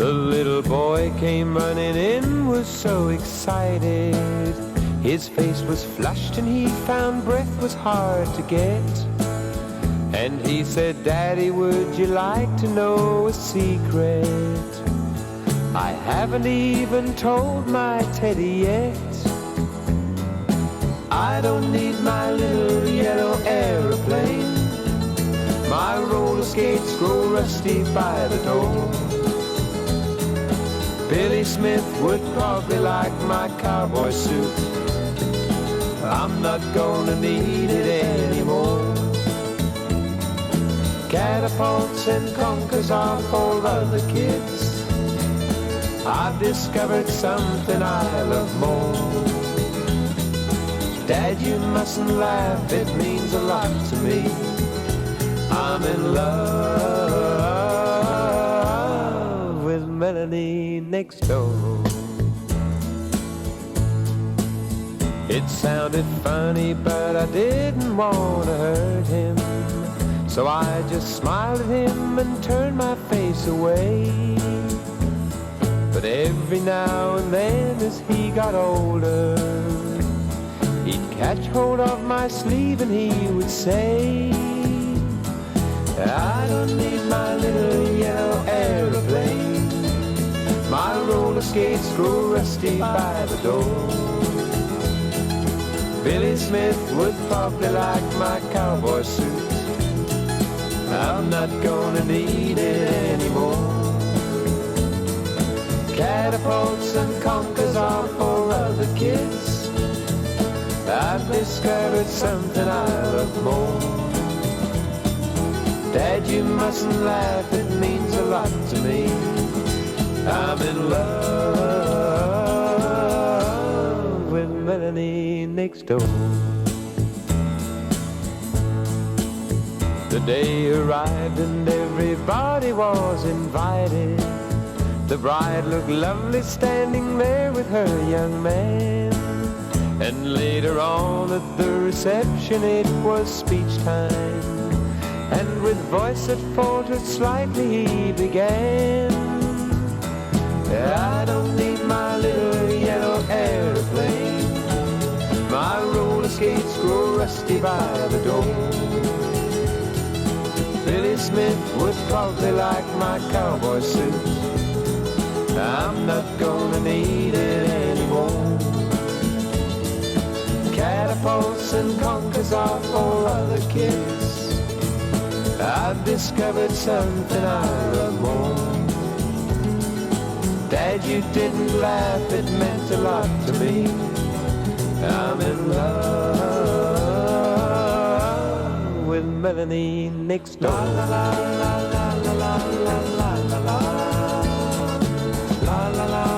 The little boy came running in, was so excited. His face was flushed and he found breath was hard to get. And he said, "Daddy, would you like to know a secret? I haven't even told my teddy yet. I don't need my little yellow aeroplane. My roller skates grow rusty by the door. Billy Smith would probably like my cowboy suit. I'm not gonna need it anymore. Catapults and conkers are for other kids. I've discovered something I love more. Dad, you mustn't laugh, it means a lot to me. I'm in love with Melanie next door. It sounded funny, but I didn't want to hurt him. So I just smiled at him and turned my face away. But every now and then as he got older, he'd catch hold of my sleeve and he would say, "I don't need my little yellow aeroplane. My roller skates grow rusty by the door. Billy Smith would probably like my cowboy suit. I'm not gonna need it anymore. Catapults and conkers are for other kids. I've discovered something I love more. Dad, you mustn't laugh, it means a lot to me. I'm in love with Melanie next door." The day arrived and everybody was invited. The bride looked lovely standing there with her young man. And later on at the reception it was speech time. And with voice that faltered slightly he began, "I don't need my little yellow aeroplane. My roller skates grow rusty by the door. Billy Smith would probably like my cowboy suit. I'm not gonna need it anymore. Catapults and conkers are for other kids. I've discovered something I love more. Dad, you didn't laugh, it meant a lot to me. I'm in love with Melanie next door." La la la la la la la la la la la la.